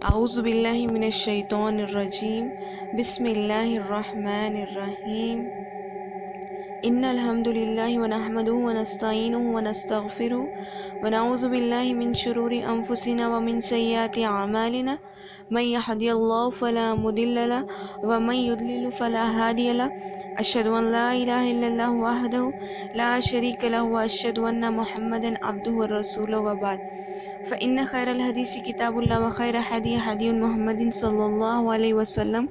اعوذ باللہ من الشیطان الرجیم بسم اللہ الرحمن الرحیم ان الحمد للہ ونحمده ونستعینه ونستغفره ونعوذ باللہ من شرور انفسنا ومن سیئات اعمالنا من يهد اللہ فلا مضل له ومن يضلل فلا هادی له اشهد ان لا الہ الا اللہ وحده لا شریک له واشهد ان محمدا عبده ورسوله وبعد فإن خير الحديث كتاب الله وخير هدي هدي محمد صلى الله عليه وسلم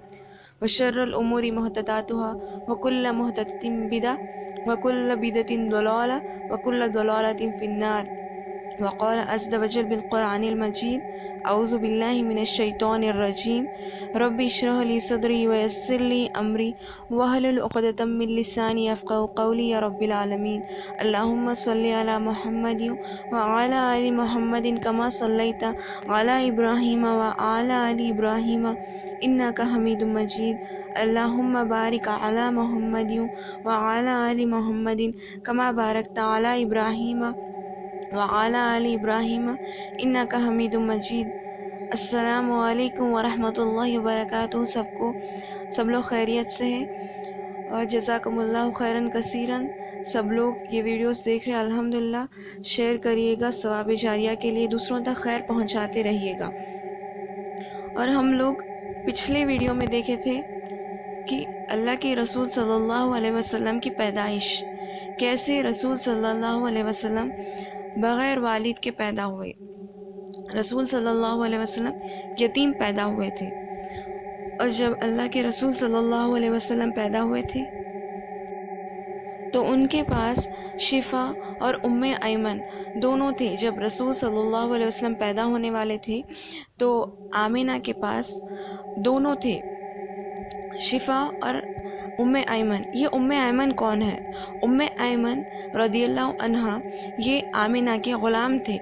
وشر الأمور محدثاتها وكل محدثة بدعة وكل بدعة ضلالة وكل ضلالة في النار. وقال عز وجل بالقرآن المجيد أعوذ بالله من الشيطان الرجيم رب اشرح لي صدري ويسر لي أمري واحلل عقدة من لساني يفقهوا قولي يا رب العالمين. اللهم صل على محمد وعلى آل محمد كما صليت على إبراهيم وعلى آل إبراهيم إنك حميد مجيد. اللهم بارك على محمد وعلى آل محمد كما باركت على إبراهيم وعلى آل ابراہیم انک حمید مجید. السلام علیکم ورحمۃ اللہ وبرکاتہ. سب لوگ خیریت سے ہیں اور جزاکم اللہ خیراً کثیراً. سب لوگ یہ ویڈیوز دیکھ رہے ہیں الحمدللہ. شیئر کریے گا ثواب جاریہ کے لیے، دوسروں تک خیر پہنچاتے رہیے گا. اور ہم لوگ پچھلے ویڈیو میں دیکھے تھے کہ اللہ کے رسول صلی اللہ علیہ وسلم کی پیدائش، کیسے رسول صلی اللہ علیہ وسلم بغیر والد کے پیدا ہوئے. رسول صلی اللہ علیہ وسلم یتیم پیدا ہوئے تھے، اور جب اللہ کے رسول صلی اللہ علیہ وسلم پیدا ہوئے تھے تو ان کے پاس شفا اور ام ایمن دونوں تھے. جب رسول صلی اللہ علیہ وسلم پیدا ہونے والے تھے تو آمینہ کے پاس دونوں تھے، شفا اور ام ایمن. یہ ام ایمن کون ہے؟ ام ایمن رضی اللہ عنہا یہ آمینہ کے غلام تھے.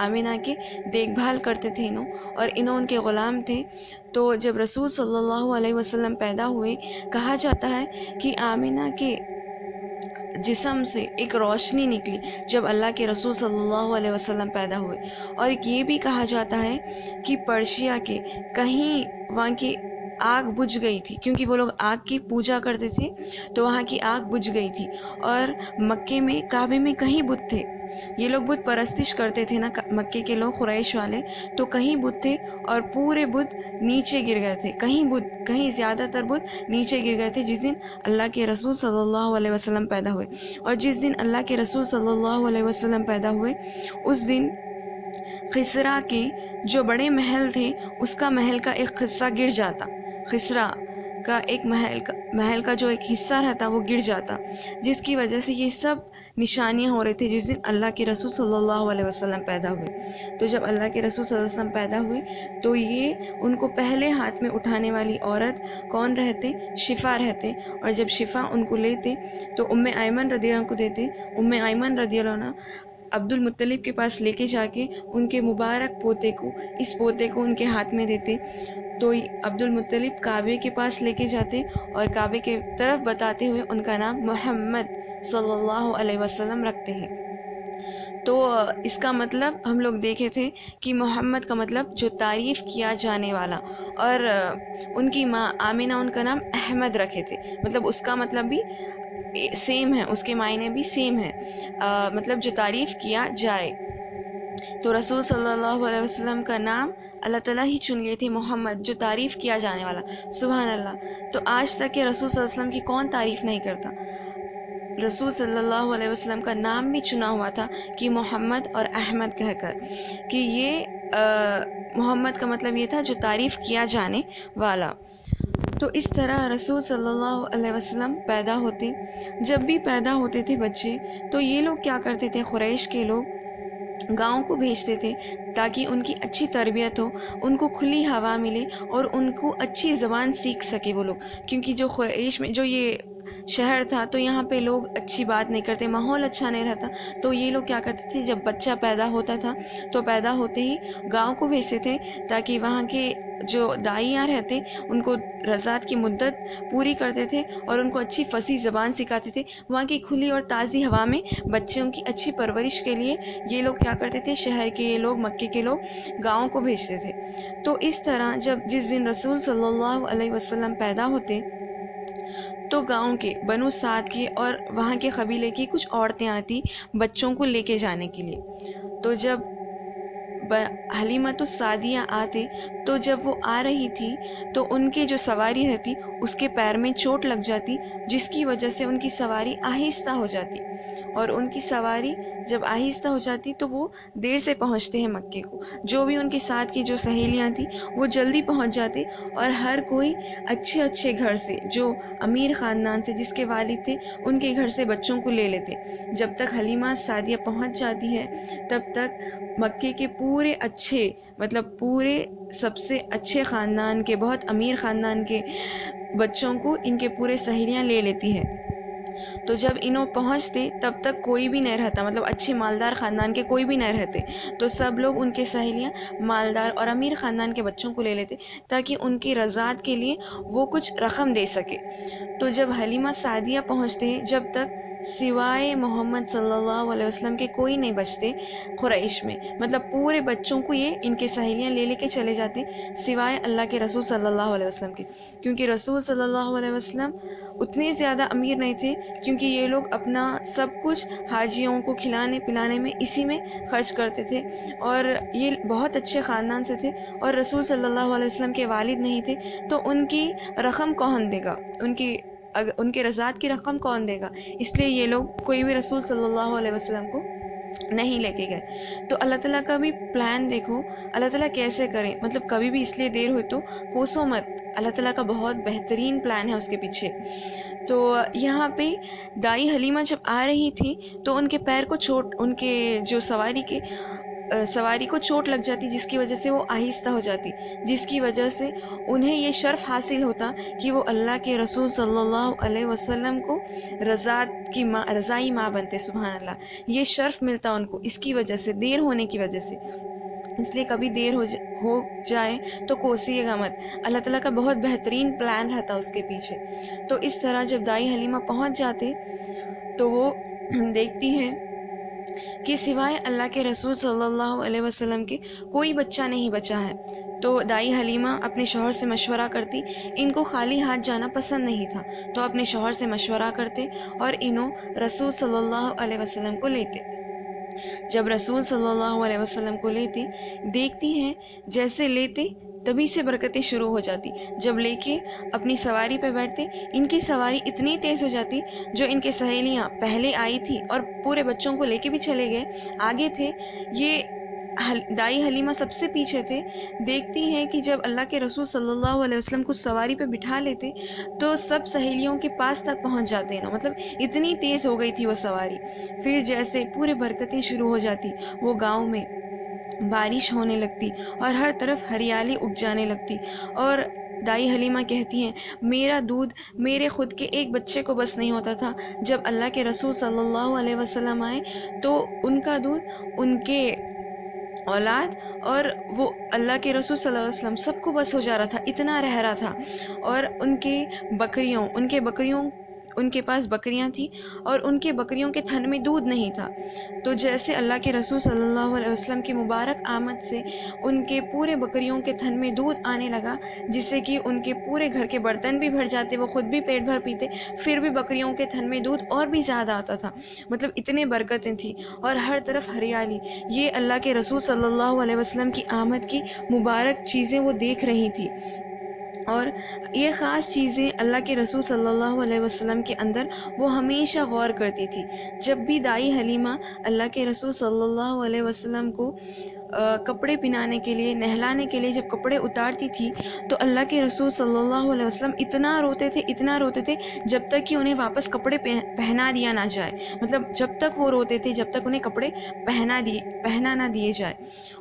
آمینہ کے دیکھ بھال کرتے تھے اور انہوں ان کے غلام تھے. تو جب رسول صلی اللہ علیہ وسلم پیدا ہوئے، کہا جاتا ہے کہ آمینہ کے جسم سے ایک روشنی نکلی جب اللہ کے رسول صلی اللہ علیہ وسلم پیدا ہوئے. اور یہ بھی کہا جاتا ہے کہ پرشیا کے کہیں وہاں کی آگ بجھ گئی تھی، کیونکہ وہ لوگ آگ کی پوجا کرتے تھے تو وہاں کی آگ بجھ گئی تھی. اور مکے میں کعبے میں کہیں بت تھے، یہ لوگ بت پرستش کرتے تھے نا مکے کے لوگ، قریش والے، تو کہیں بت تھے اور پورے بت نیچے گر گئے تھے. کہیں زیادہ تر بت نیچے گر گئے تھے جس دن اللہ کے رسول صلی اللہ علیہ وسلم پیدا ہوئے. اور جس دن اللہ کے رسول صلی اللہ علیہ وسلم پیدا ہوئے اس دن خسرا کے جو بڑے محل تھے اس کا محل کا ایک حصہ گر جاتا. خسرا کا ایک محل کا جو ایک حصہ رہتا وہ گر جاتا، جس کی وجہ سے یہ سب نشانیاں ہو رہے تھے جس دن اللہ کے رسول صلی اللہ علیہ وسلم پیدا ہوئے. تو جب اللہ کے رسول صلی اللہ علیہ وسلم پیدا ہوئے تو یہ ان کو پہلے ہاتھ میں اٹھانے والی عورت کون رہتے؟ شفا رہتے. اور جب شفا ان کو لیتے تو ام ایمن رضی اللہ عنہ کو دیتے. ام ایمن رضی اللہ عنہ عبد المطلب کے پاس لے کے جا کے ان کے مبارک پوتے کو، اس پوتے کو ان کے ہاتھ میں دیتے. تو عبد المطلب کعبے کے پاس لے کے جاتے اور کعبے کے طرف بتاتے ہوئے ان کا نام محمد صلی اللہ علیہ وسلم رکھتے ہیں. تو اس کا مطلب ہم لوگ دیکھے تھے کہ محمد کا مطلب جو تعریف کیا جانے والا، اور ان کی ماں آمینہ ان کا نام احمد رکھے تھے. مطلب اس کا مطلب بھی سیم ہے، اس کے معنی بھی سیم ہے، مطلب جو تعریف کیا جائے. تو رسول صلی اللہ علیہ وسلم کا نام اللہ تعالیٰ ہی چن لیے تھے محمد، جو تعریف کیا جانے والا. سبحان اللہ. تو آج تک کہ رسول صلی اللہ علیہ وسلم کی کون تعریف نہیں کرتا؟ رسول صلی اللہ علیہ وسلم کا نام بھی چنا ہوا تھا کہ محمد اور احمد کہہ کر، کہ یہ محمد کا مطلب یہ تھا جو تعریف کیا جانے والا. تو اس طرح رسول صلی اللہ علیہ وسلم پیدا ہوتے. جب بھی پیدا ہوتے تھے بچے تو یہ لوگ کیا کرتے تھے؟ قریش کے لوگ گاؤں کو بھیجتے تھے تاکہ ان کی اچھی تربیت ہو، ان کو کھلی ہوا ملے اور ان کو اچھی زبان سیکھ سکے وہ لوگ. کیونکہ جو قریش میں جو یہ شہر تھا تو یہاں پہ لوگ اچھی بات نہیں کرتے، ماحول اچھا نہیں رہتا، تو یہ لوگ کیا کرتے تھے، جب بچہ پیدا ہوتا تھا تو پیدا ہوتے ہی گاؤں کو بھیجتے تھے تاکہ وہاں کے جو دائیاں رہتے ان کو رضاعت کی مدت پوری کرتے تھے اور ان کو اچھی فصیح زبان سکھاتے تھے. وہاں کی کھلی اور تازی ہوا میں بچوں کی اچھی پرورش کے لیے یہ لوگ کیا کرتے تھے، شہر کے لوگ، مکے کے لوگ گاؤں کو بھیجتے تھے. تو اس طرح جس دن رسول صلی اللہ علیہ وسلم پیدا ہوتے تو گاؤں کے بنو سعد کی اور وہاں کے قبیلے کی کچھ عورتیں آتی بچوں کو لے کے جانے کے لیے. تو جب حلیمۃ السعدیہ آتے تو جب وہ آ رہی تھی تو ان کے جو سواری رہتی اس کے پیر میں چوٹ لگ جاتی، جس کی وجہ سے ان کی سواری آہستہ ہو جاتی، اور ان کی سواری جب آہستہ ہو جاتی تو وہ دیر سے پہنچتے ہیں مکے کو. جو بھی ان کے ساتھ کی جو سہیلیاں تھیں وہ جلدی پہنچ جاتے، اور ہر کوئی اچھے اچھے گھر سے، جو امیر خاندان سے جس کے والد تھے ان کے گھر سے بچوں کو لے لیتے. جب تک حلیمہ سعدیہ پہنچ جاتی ہے تب تک مکے کے پورے اچھے، مطلب پورے سب سے اچھے خاندان کے، بہت امیر خاندان کے بچوں کو ان کے پورے سہیلیاں لے لیتی ہے. تو جب انہوں پہنچتے تب تک کوئی بھی نہیں رہتا، مطلب اچھے مالدار خاندان کے کوئی بھی نہیں رہتے، تو سب لوگ ان کے سہیلیاں مالدار اور امیر خاندان کے بچوں کو لے لیتے تاکہ ان کی رضاعت کے لیے وہ کچھ رقم دے سکے. تو جب حلیمہ سعدیہ پہنچتے ہیں، جب تک سوائے محمد صلی اللہ علیہ وسلم کے کوئی نہیں بچتے قریش میں، مطلب پورے بچوں کو یہ ان کے سہیلیاں لے کے چلے جاتے سوائے اللہ کے رسول صلی اللہ علیہ وسلم کے، کیونکہ رسول صلی اللہ علیہ وسلم اتنے زیادہ امیر نہیں تھے، کیونکہ یہ لوگ اپنا سب کچھ حاجیوں کو کھلانے پلانے میں اسی میں خرچ کرتے تھے، اور یہ بہت اچھے خاندان سے تھے، اور رسول صلی اللہ علیہ وسلم کے والد نہیں تھے تو ان کی رقم کون دے گا، ان کے رضاعت کی رقم کون دے گا، اس لیے یہ لوگ کوئی بھی رسول صلی اللہ علیہ وسلم کو نہیں لے کے گئے. تو اللہ تعالیٰ کا بھی پلان دیکھو، اللہ تعالیٰ کیسے کریں، مطلب کبھی بھی اس لیے دیر ہوئی تو کوسو مت، اللہ تعالیٰ کا بہت بہترین پلان ہے اس کے پیچھے. تو یہاں پہ دائی حلیمہ جب آ رہی تھی تو ان کے پیر کو چوٹ، ان کے جو سواری کو چوٹ لگ جاتی، جس کی وجہ سے وہ آہستہ ہو جاتی، جس کی وجہ سے انہیں یہ شرف حاصل ہوتا کہ وہ اللہ کے رسول صلی اللہ علیہ وسلم کو رضائی ماں بنتے. سبحان اللہ، یہ شرف ملتا ان کو اس کی وجہ سے، دیر ہونے کی وجہ سے. اس لیے کبھی دیر ہو جائے تو کوسیے گا مت، اللہ تعالیٰ کا بہت بہترین پلان رہتا اس کے پیچھے. تو اس طرح جب دائی حلیمہ پہنچ جاتے تو وہ دیکھتی ہیں کہ سوائے اللہ کے رسول صلی اللہ علیہ وسلم کے کوئی بچہ نہیں بچا ہے. تو دائی حلیمہ اپنے شوہر سے مشورہ کرتی، ان کو خالی ہاتھ جانا پسند نہیں تھا، تو اپنے شوہر سے مشورہ کرتے اور انہوں رسول صلی اللہ علیہ وسلم کو لیتے. جب رسول صلی اللہ علیہ وسلم کو لیتے، دیکھتی ہیں جیسے لیتے تبھی سے برکتیں شروع ہو جاتی. جب لے کے اپنی سواری پہ بیٹھتے، ان کی سواری اتنی تیز ہو جاتی، جو ان کے سہیلیاں پہلے آئی تھی اور پورے بچوں کو لے کے بھی چلے گئے، آگے تھے، یہ دائی حلیمہ سب سے پیچھے تھے. دیکھتی ہیں کہ جب اللہ کے رسول صلی اللہ علیہ وسلم کو سواری پہ بٹھا لیتے تو سب سہیلیوں کے پاس تک پہنچ جاتے ہیں نا، مطلب اتنی تیز ہو گئی تھی وہ سواری. پھر جیسے پورے برکتیں شروع ہو جاتی، وہ گاؤں میں بارش ہونے لگتی اور ہر طرف ہریالی اگ جانے لگتی. اور دائی حلیمہ کہتی ہیں، میرا دودھ میرے خود کے ایک بچے کو بس نہیں ہوتا تھا، جب اللہ کے رسول صلی اللہ علیہ وسلم آئے تو ان کا دودھ، ان کے اولاد اور وہ اللہ کے رسول صلی اللہ علیہ وسلم سب کو بس ہو جا رہا تھا، اتنا رہ رہا تھا. اور ان کے ان کے پاس بکریاں تھیں اور ان کے بکریوں کے تھن میں دودھ نہیں تھا. تو جیسے اللہ کے رسول صلی اللہ علیہ وسلم کی مبارک آمد سے ان کے پورے بکریوں کے تھن میں دودھ آنے لگا، جس سے کہ ان کے پورے گھر کے برتن بھی بھر جاتے، وہ خود بھی پیٹ بھر پیتے، پھر بھی بکریوں کے تھن میں دودھ اور بھی زیادہ آتا تھا. مطلب اتنے برکتیں تھیں اور ہر طرف ہریالی. یہ اللہ کے رسول صلی اللہ علیہ وسلم کی آمد کی مبارک چیزیں وہ دیکھ رہی تھی. اور یہ خاص چیزیں اللہ کے رسول صلی اللہ علیہ وسلم کے اندر وہ ہمیشہ غور کرتی تھی. جب بھی دائی حلیمہ اللہ کے رسول صلی اللہ علیہ وسلم کو کپڑے پہنانے کے لیے، نہلانے کے لیے جب کپڑے اتارتی تھی تو اللہ کے رسول صلی اللہ علیہ وسلم اتنا روتے تھے جب تک کہ انہیں واپس کپڑے پہنا دیا نہ جائے. مطلب جب تک وہ روتے تھے جب تک انہیں کپڑے پہنا نہ دیے جائے.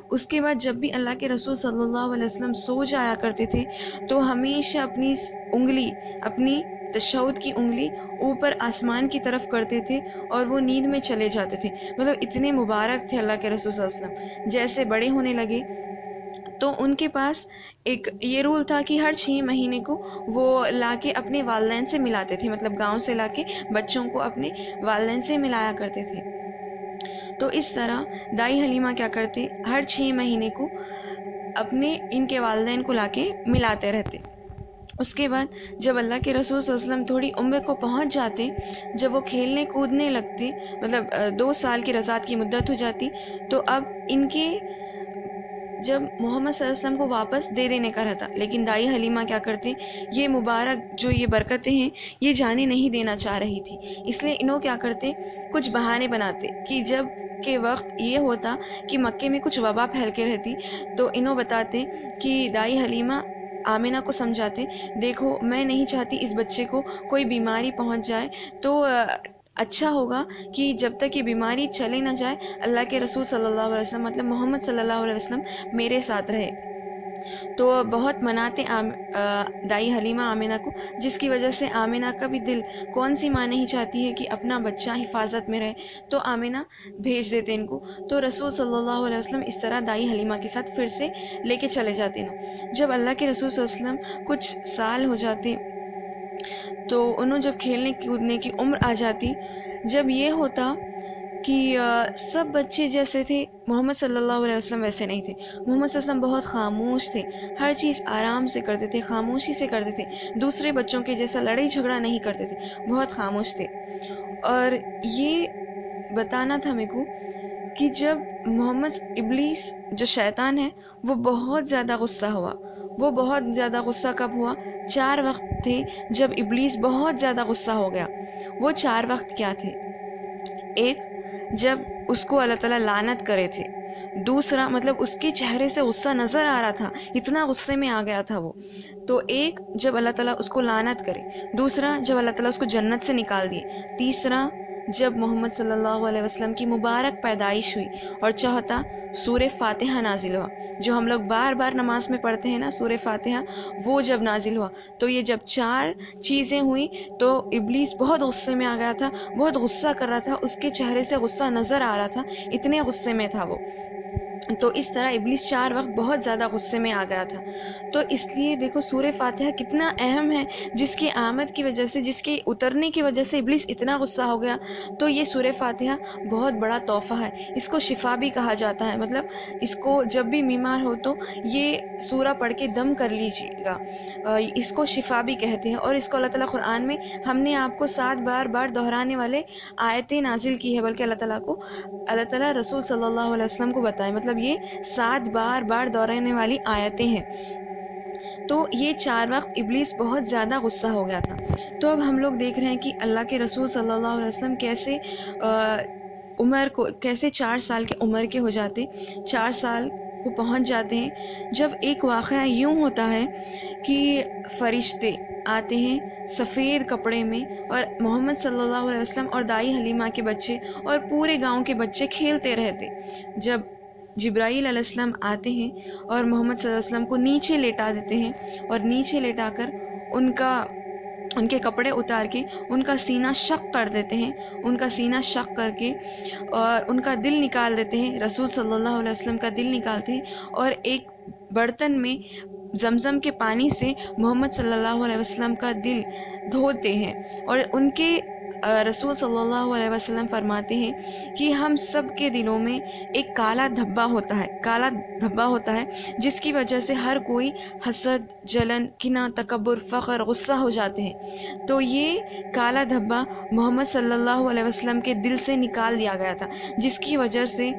اس کے بعد جب بھی اللہ کے رسول صلی اللہ علیہ وسلم سو جایا کرتے تھے تو ہمیشہ اپنی انگلی، اپنی تشہد کی انگلی اوپر آسمان کی طرف کرتے تھے اور وہ نیند میں چلے جاتے تھے. مطلب اتنے مبارک تھے اللہ کے رسول صلی اللہ علیہ وسلم. جیسے بڑے ہونے لگے تو ان کے پاس ایک یہ رول تھا کہ ہر 6 مہینے کو وہ لا کے اپنے والدین سے ملاتے تھے. مطلب گاؤں سے لا کے بچوں کو اپنے والدین سے ملایا کرتے تھے. تو اس طرح دائی حلیمہ کیا کرتے، ہر 6 مہینے کو اپنے ان کے والدین کو لا کے ملاتے رہتے. اس کے بعد جب اللہ کے رسول صلی اللہ علیہ وسلم تھوڑی عمر کو پہنچ جاتے، جب وہ کھیلنے کودنے لگتے، مطلب 2 سال کی رضاعت کی مدت ہو جاتی، تو اب ان کے جب محمد صلی اللہ علیہ وسلم کو واپس دے دینے کا رہتا. لیکن دائی حلیمہ کیا کرتے، یہ مبارک جو یہ برکتیں ہیں یہ جانے نہیں دینا چاہ رہی تھی. اس لیے انہوں کیا کرتے، کچھ بہانے بناتے کہ جب کے وقت یہ ہوتا کہ مکے میں کچھ وبا پھیل کے رہتی، تو انہوں بتاتے کہ دائی حلیمہ آمنہ کو سمجھاتے، دیکھو میں نہیں چاہتی اس بچے کو کوئی بیماری پہنچ جائے، تو اچھا ہوگا کہ جب تک یہ بیماری چلے نہ جائے اللہ کے رسول صلی اللہ علیہ وسلم مطلب محمد صلی اللہ علیہ وسلم میرے ساتھ رہے. تو بہت مناتے دائی حلیمہ آمنہ کو، جس کی وجہ سے آمنہ کا بھی دل، کون سی ماں نہیں چاہتی ہے کہ اپنا بچہ حفاظت میں رہے، تو آمنہ بھیج دیتے ان کو. تو رسول صلی اللہ علیہ وسلم اس طرح دائی حلیمہ کے ساتھ پھر سے لے کے چلے جاتے ہیں. جب اللہ کے رسول صلی اللہ علیہ وسلم کچھ سال ہو جاتے تو انہوں جب کھیلنے کودنے کی عمر آ جاتی، جب یہ ہوتا کہ سب بچے جیسے تھے محمد صلی اللہ علیہ وسلم ویسے نہیں تھے. محمد صلی اللہ علیہ وسلم بہت خاموش تھے، ہر چیز آرام سے کرتے تھے، خاموشی سے کرتے تھے، دوسرے بچوں کے جیسا لڑائی جھگڑا نہیں کرتے تھے، بہت خاموش تھے. اور یہ بتانا تھا میرے کو کہ جب محمد ابلیس جو شیطان ہے وہ بہت زیادہ غصہ ہوا. وہ بہت زیادہ غصہ کب ہوا؟ 4 وقت تھے جب ابلیس بہت زیادہ غصہ ہو گیا. وہ 4 وقت کیا تھے؟ ایک، جب اس کو اللہ تعالیٰ لعنت کرے تھے. دوسرا، مطلب اس کے چہرے سے غصہ نظر آ رہا تھا، اتنا غصے میں آ گیا تھا وہ. تو ایک، جب اللہ تعالیٰ اس کو لعنت کرے. دوسرا، جب اللہ تعالیٰ اس کو جنت سے نکال دیے. تیسرا، جب محمد صلی اللہ علیہ وسلم کی مبارک پیدائش ہوئی. اور چوتھا، سورہ فاتحہ نازل ہوا، جو ہم لوگ بار بار نماز میں پڑھتے ہیں نا سورہ فاتحہ، وہ جب نازل ہوا. تو یہ جب 4 چیزیں ہوئیں تو ابلیس بہت غصے میں آ گیا تھا، بہت غصہ کر رہا تھا، اس کے چہرے سے غصہ نظر آ رہا تھا، اتنے غصے میں تھا وہ. تو اس طرح ابلیس 4 وقت بہت زیادہ غصے میں آ گیا تھا. تو اس لیے دیکھو سورہ فاتحہ کتنا اہم ہے، جس کی آمد کی وجہ سے، جس کے اترنے کی وجہ سے ابلیس اتنا غصہ ہو گیا. تو یہ سورہ فاتحہ بہت بڑا تحفہ ہے. اس کو شفا بھی کہا جاتا ہے، مطلب اس کو جب بھی بیمار ہو تو یہ سورہ پڑھ کے دم کر لیجیے گا، اس کو شفا بھی کہتے ہیں. اور اس کو اللہ تعالیٰ قرآن میں ہم نے آپ کو 7 بار دہرانے والے آیتیں نازل کی ہے، بلکہ اللہ تعالیٰ رسول صلی اللہ علیہ وسلم کو بتائے، مطلب یہ 7 بار دہرانے والی آیتیں ہیں. تو یہ 4 وقت ابلیس بہت زیادہ غصہ ہو گیا تھا. تو اب ہم لوگ دیکھ رہے ہیں کہ اللہ کے رسول صلی اللہ علیہ وسلم کیسے عمر کو، کیسے 4 سال کے عمر کے ہو جاتے، 4 سال کو پہنچ جاتے ہیں. جب ایک واقعہ یوں ہوتا ہے کہ فرشتے آتے ہیں سفید کپڑے میں، اور محمد صلی اللہ علیہ وسلم اور دائی حلیمہ کے بچے اور پورے گاؤں کے بچے کھیلتے رہتے. جب جبرائیل علیہ السلام آتے ہیں اور محمد صلی اللہ علیہ وسلم کو نیچے لیٹا دیتے ہیں، اور نیچے لیٹا کر ان کے کپڑے اتار کے ان کا سینہ شق کر دیتے ہیں، ان کا سینہ شق کر کے اور ان کا دل نکال دیتے ہیں، رسول صلی اللہ علیہ وسلم کا دل نکالتے ہیں، اور ایک برتن میں زمزم کے پانی سے محمد صلی اللہ علیہ وسلم کا دل دھوتے ہیں. اور ان کے رسول صلی اللہ علیہ وسلم فرماتے ہیں کہ ہم سب کے دلوں میں ایک کالا دھبا ہوتا ہے جس کی وجہ سے ہر کوئی حسد، جلن، کینہ، تکبر، فخر، غصہ ہو جاتے ہیں. تو یہ کالا دھبا محمد صلی اللہ علیہ وسلم کے دل سے نکال دیا گیا تھا، جس کی وجہ سے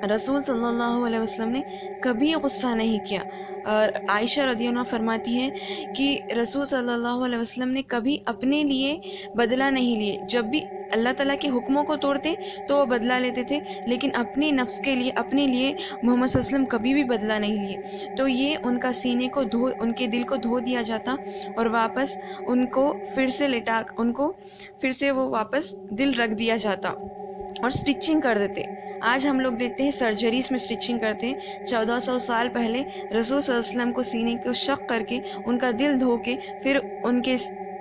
رسول صلی اللہ علیہ وسلم نے کبھی غصہ نہیں کیا. اور عائشہ رضی اللہ عنہ فرماتی ہیں کہ رسول صلی اللہ علیہ وسلم نے کبھی اپنے لیے بدلہ نہیں لیے. جب بھی اللہ تعالیٰ کے حکموں کو توڑتے تو وہ بدلہ لیتے تھے، لیکن اپنے نفس کے لیے، اپنے لیے محمد صلی اللہ علیہ وسلم کبھی بھی بدلہ نہیں لیے. تو یہ ان کا سینے کو ان کے دل کو دھو دیا جاتا، اور واپس ان کو پھر سے وہ واپس دل رکھ دیا جاتا اور سٹچنگ کر دیتے. آج ہم لوگ دیکھتے ہیں سرجریز میں سٹچنگ کرتے ہیں. 1400 سال پہلے رسول صلی اللہ علیہ وسلم کو سینے کو شق کر کے ان کا دل دھو کے پھر ان کے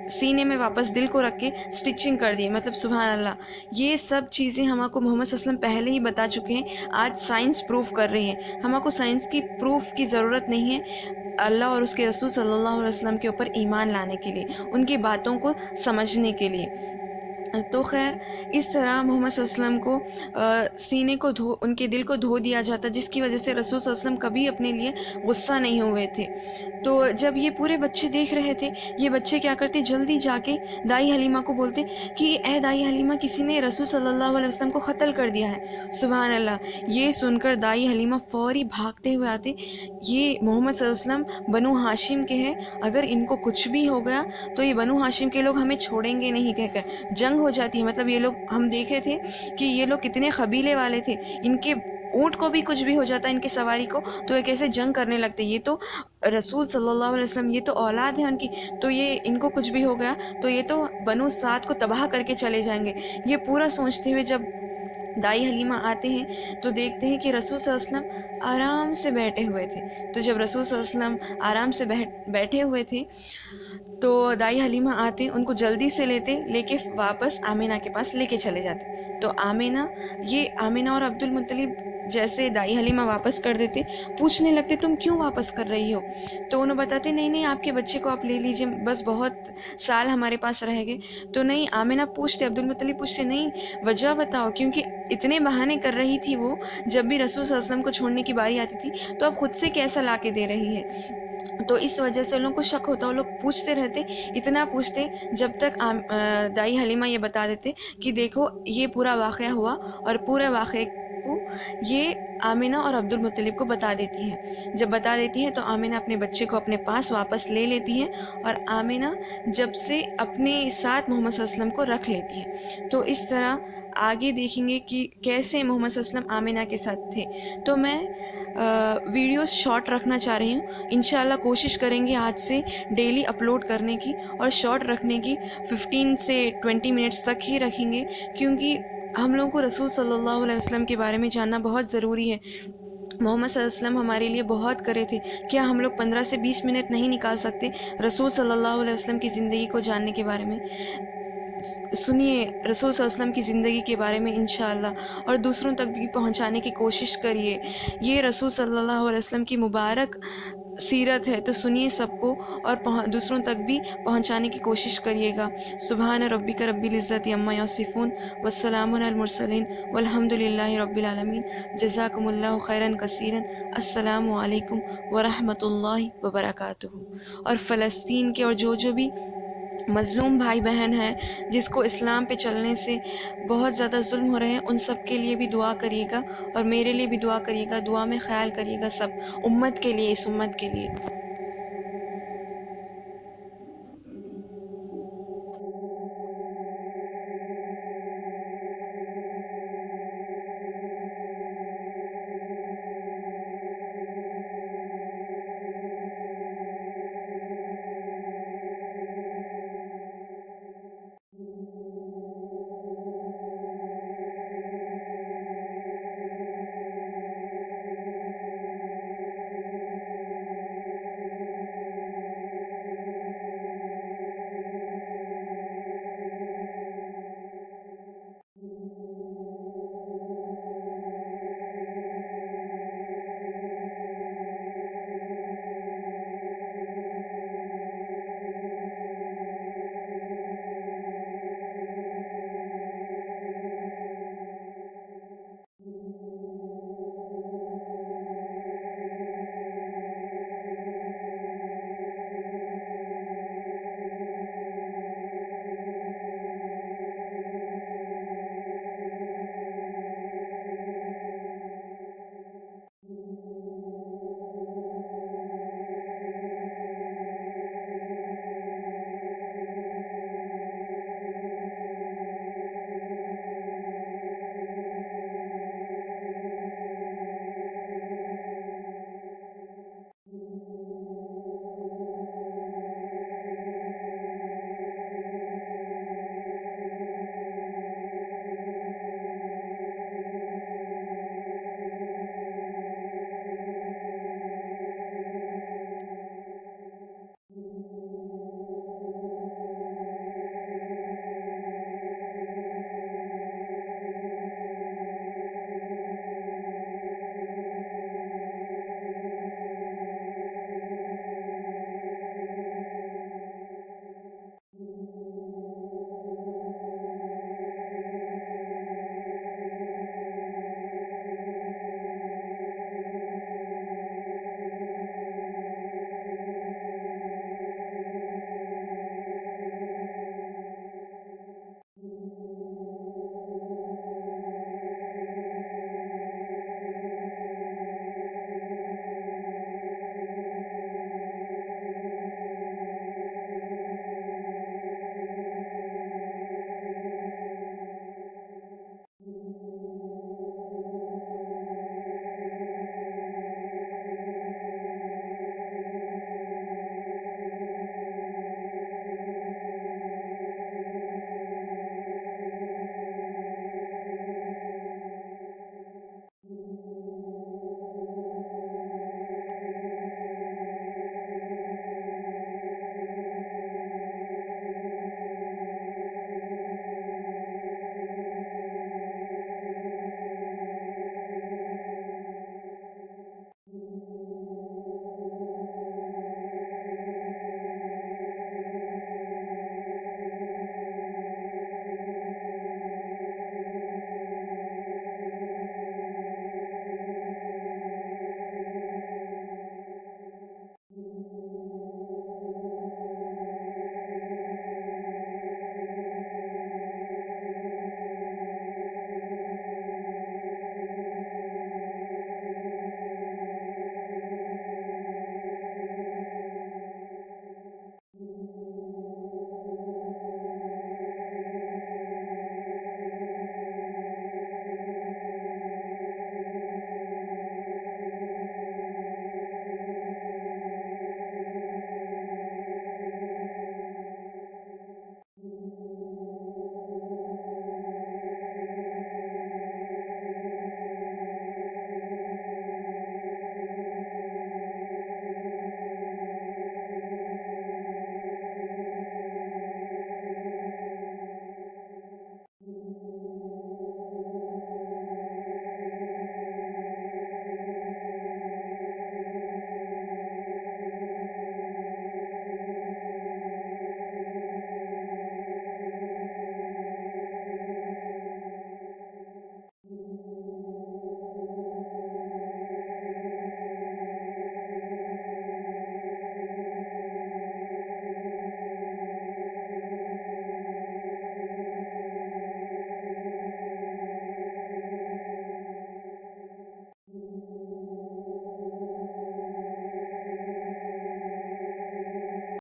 سینے میں واپس دل کو رکھ کے سٹچنگ کر دی. مطلب سبحان اللہ, یہ سب چیزیں ہم کو محمد صلی اللہ علیہ وسلم پہلے ہی بتا چکے ہیں. آج سائنس پروف کر رہی ہے. ہم کو سائنس کی پروف کی ضرورت نہیں ہے اللہ اور اس کے رسول صلی اللہ علیہ وسلم کے اوپر ایمان لانے کے لیے, ان کی باتوں کو سمجھنے کے لیے. تو خیر اس طرح محمد صلی اللہ علیہ وسلم کو سینے کو ان کے دل کو دھو دیا جاتا, جس کی وجہ سے رسول صلی اللہ علیہ وسلم کبھی اپنے لیے غصہ نہیں ہوئے تھے. تو جب یہ پورے بچے دیکھ رہے تھے, یہ بچے کیا کرتے, جلدی جا کے دائی حلیمہ کو بولتے کہ اے دائی حلیمہ, کسی نے رسول صلی اللہ علیہ وسلم کو قتل کر دیا ہے. سبحان اللہ. یہ سن کر دائی حلیمہ فوری بھاگتے ہوئے آتے, یہ محمد صلی اللہ علیہ وسلم بنو ہاشم کے ہیں, اگر ان کو کچھ بھی ہو گیا تو یہ بنو ہاشم کے لوگ ہمیں چھوڑیں گے نہیں کہہ کر جنگ ہو جاتی ہے. مطلب یہ لوگ, ہم دیکھے تھے کہ یہ لوگ کتنے قبیلے والے تھے, ان کے اونٹ کو بھی کچھ بھی ہو جاتا ہے, ان کی سواری کو, تو یہ کیسے جنگ کرنے لگتے. یہ تو رسول صلی اللہ علیہ وسلم, یہ تو اولاد ہے ان کی, تو یہ ان کو کچھ بھی ہو گیا تو یہ تو بنو سعد کو تباہ کر کے چلے جائیں گے. یہ پورا سوچتے ہوئے جب دائی حلیمہ آتے ہیں تو دیکھتے ہیں کہ رسول صلی اللہ علیہ وسلم آرام سے بیٹھے ہوئے تھے. تو جب رسول صلی اللہ علیہ وسلم آرام سے بیٹھے ہوئے تھے تو دائی حلیمہ آتے, ان کو جلدی سے لے کے واپس آمینہ کے پاس لے کے چلے جاتے. تو آمینہ اور عبد المطلب جیسے دائی حلیمہ واپس کر دیتے, پوچھنے لگتے تم کیوں واپس کر رہی ہو. تو انہوں بتاتے نہیں آپ کے بچے کو آپ لے لیجئے, بس بہت سال ہمارے پاس رہ گئے. تو نہیں, آمینہ پوچھتے, عبد المطلب پوچھتے نہیں وجہ بتاؤ, کیونکہ اتنے بہانے کر رہی تھی وہ, جب بھی رسول صلی اللہ علیہ وسلم کو چھوڑنے کی باری آتی تھی تو اب خود سے کیسا لا کے دے رہی ہے. تو اس وجہ سے ان لوگوں کو شک ہوتا, وہ لوگ پوچھتے رہتے, اتنا پوچھتے جب تک دائی حلیمہ یہ بتا دیتے کہ دیکھو یہ پورا واقعہ ہوا, اور پورے واقعے کو یہ آمینہ اور عبد المطلب کو بتا دیتی ہے. جب بتا دیتی ہے تو آمینہ اپنے بچے کو اپنے پاس واپس لے لیتی ہے, اور آمینہ جب سے اپنے ساتھ محمد صلی اللہ علیہ وسلم کو رکھ لیتی ہے. تو اس طرح آگے دیکھیں گے کہ کیسے محمد صلی اللہ علیہ وسلم آمینہ کے ساتھ تھے. تو میں ویڈیوز شارٹ رکھنا چاہ رہی ہوں, انشاءاللہ کوشش کریں گے آج سے ڈیلی اپلوڈ کرنے کی, اور شارٹ رکھنے کی, 15 سے 20 منٹس تک ہی رکھیں گے, کیونکہ ہم لوگوں کو رسول صلی اللہ علیہ وسلم کے بارے میں جاننا بہت ضروری ہے. محمد صلی اللہ علیہ وسلم ہمارے لیے بہت کرے تھے, کیا ہم لوگ 15 سے 20 منٹ نہیں نکال سکتے رسول صلی اللہ علیہ وسلم کی زندگی کو جاننے کے بارے میں. سنیے رسول صلی اللہ علیہ وسلم کی زندگی کے بارے میں انشاءاللہ, اور دوسروں تک بھی پہنچانے کی کوشش کریے. یہ رسول صلی اللہ علیہ وسلم کی مبارک سیرت ہے, تو سنیے سب کو, اور دوسروں تک بھی پہنچانے کی کوشش کریے گا. سبحان ربک رب العزت عما یصفون والسلام علی المرسلین والحمد للہ رب العالمین. جزاکم اللہ خیرا کثیرا. السلام علیکم ورحمۃ اللہ وبرکاتہ. اور فلسطین کے اور جو بھی مظلوم بھائی بہن ہیں, جس کو اسلام پہ چلنے سے بہت زیادہ ظلم ہو رہے ہیں, ان سب کے لیے بھی دعا کریے گا, اور میرے لیے بھی دعا کریے گا. دعا میں خیال کریے گا سب امت کے لیے, اس امت کے لیے.